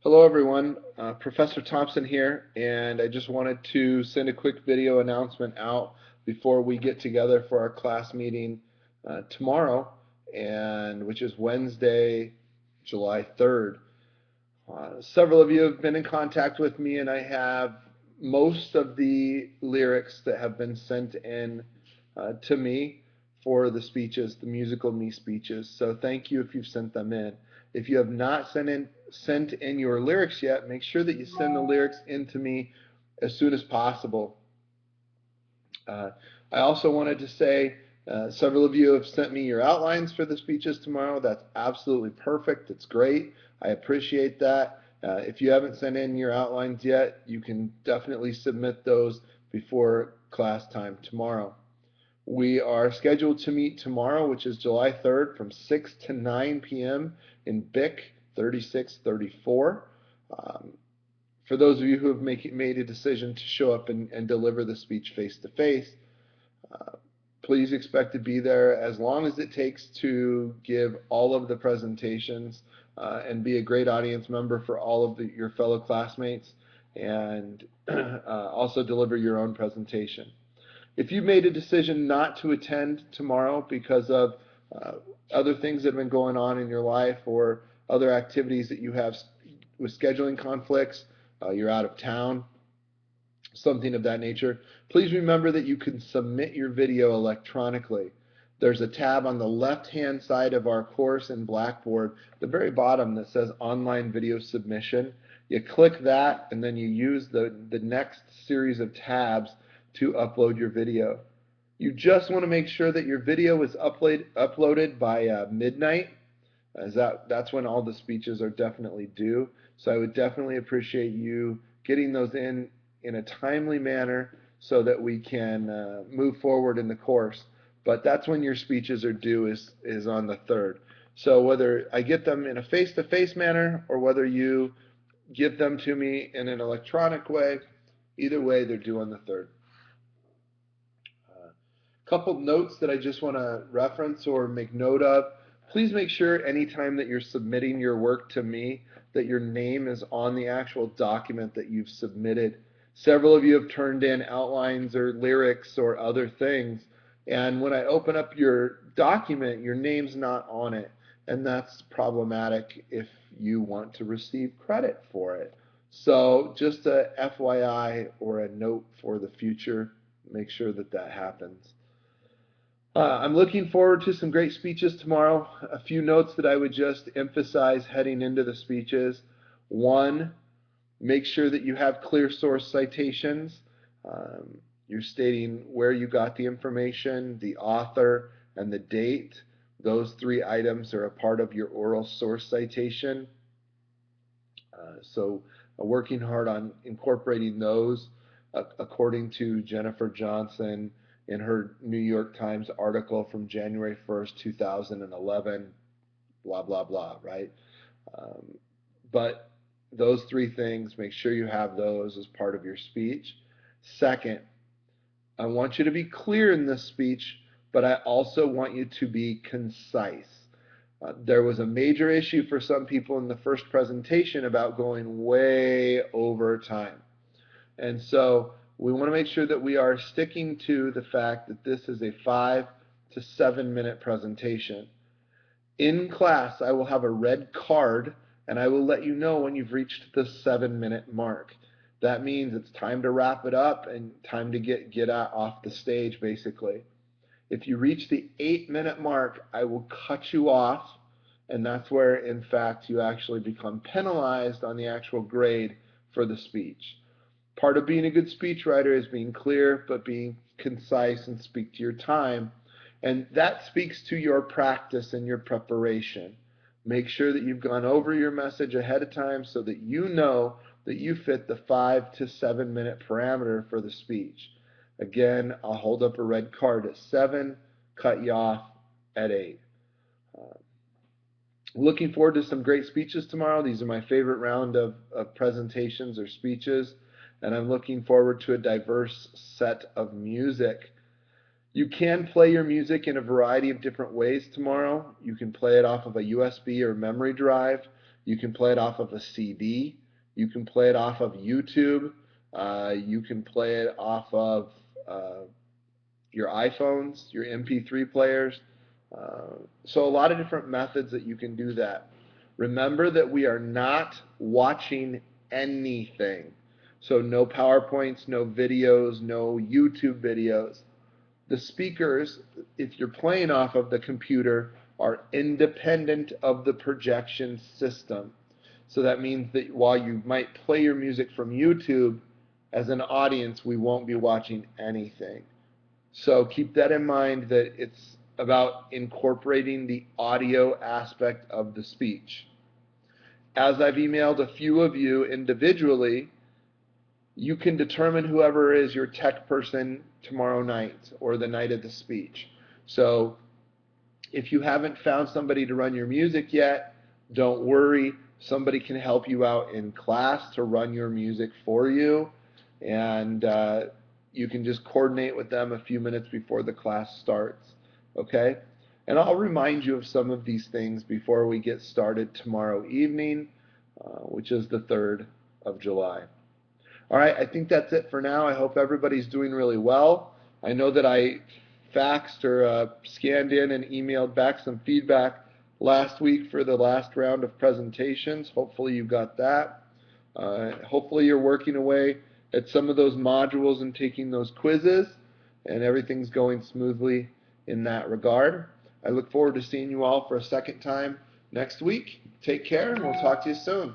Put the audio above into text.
Hello everyone, Professor Thompson here, and I just wanted to send a quick video announcement out before we get together for our class meeting tomorrow, and which is Wednesday, July 3rd. Several of you have been in contact with me, and I have most of the lyrics that have been sent in to me for the speeches, the musical me speeches. So thank you if you've sent them in. If you have not sent in your lyrics yet, make sure that you send the lyrics in to me as soon as possible. Uh, I also wanted to say several of you have sent me your outlines for the speeches tomorrow. That's absolutely perfect. It's great. I appreciate that. If you haven't sent in your outlines yet, you can definitely submit those before class time tomorrow. We are scheduled to meet tomorrow, which is July 3rd, from 6 to 9 p.m. in BIC 3634. Um, for those of you who have made a decision to show up and deliver the speech face to face, please expect to be there as long as it takes to give all of the presentations and be a great audience member for all of your fellow classmates, and also deliver your own presentation. If you made a decision not to attend tomorrow because of uh, other things that have been going on in your life or other activities that you have with scheduling conflicts, you're out of town, something of that nature, please remember that you can submit your video electronically. There's a tab on the left-hand side of our course in Blackboard, the very bottom, that says Online Video Submission. You click that, and then you use the next series of tabs to upload your video. You just want to make sure that your video is uploaded by midnight, as that's when all the speeches are definitely due. So I would definitely appreciate you getting those in a timely manner so that we can move forward in the course. But that's when your speeches are due, is on the 3rd. So whether I get them in a face-to-face manner or whether you give them to me in an electronic way, either way they're due on the 3rd. Couple notes that I just want to reference or make note of. Please make sure anytime that you're submitting your work to me that your name is on the actual document that you've submitted. Several of you have turned in outlines or lyrics or other things, and when I open up your document, your name's not on it, and that's problematic if you want to receive credit for it. So just a FYI or a note for the future, make sure that that happens. I'm looking forward to some great speeches tomorrow. A few notes that I would just emphasize heading into the speeches. One, make sure that you have clear source citations. You're stating where you got the information, the author, and the date. Those three items are a part of your oral source citation. So working hard on incorporating those according to Jennifer Johnson in her New York Times article from January 1st, 2011, blah, blah, blah, right? Um, but those three things, make sure you have those as part of your speech. Second, I want you to be clear in this speech, but I also want you to be concise. There was a major issue for some people in the first presentation about going way over time. And so we want to make sure that we are sticking to the fact that this is a 5 to 7 minute presentation. In class, I will have a red card, and I will let you know when you've reached the 7 minute mark. That means it's time to wrap it up and time to get out off the stage, basically. If you reach the 8 minute mark, I will cut you off, and that's where, in fact, you actually become penalized on the actual grade for the speech. Part of being a good speechwriter is being clear, but being concise and speak to your time. And that speaks to your practice and your preparation. Make sure that you've gone over your message ahead of time so that you know that you fit the 5 to 7 minute parameter for the speech. Again, I'll hold up a red card at 7, cut you off at 8. Looking forward to some great speeches tomorrow. These are my favorite round of presentations or speeches, and I'm looking forward to a diverse set of music. You can play your music in a variety of different ways tomorrow. You can play it off of a USB or memory drive. You can play it off of a CD. You can play it off of YouTube. You can play it off of your iPhones, your MP3 players. So a lot of different methods that you can do that. Remember that we are not watching anything. So no PowerPoints, no videos, no YouTube videos. The speakers, if you're playing off of the computer, are independent of the projection system. So that means that while you might play your music from YouTube, as an audience, we won't be watching anything. So keep that in mind, that it's about incorporating the audio aspect of the speech. As I've emailed a few of you individually, you can determine whoever is your tech person tomorrow night or the night of the speech. So if you haven't found somebody to run your music yet, don't worry. Somebody can help you out in class to run your music for you, and you can just coordinate with them a few minutes before the class starts, okay? And I'll remind you of some of these things before we get started tomorrow evening, which is the 3rd of July. All right, I think that's it for now. I hope everybody's doing really well. I know that I faxed or scanned in and emailed back some feedback last week for the last round of presentations. Hopefully you got that. Hopefully you're working away at some of those modules and taking those quizzes, and everything's going smoothly in that regard. I look forward to seeing you all for a second time next week. Take care, and we'll talk to you soon.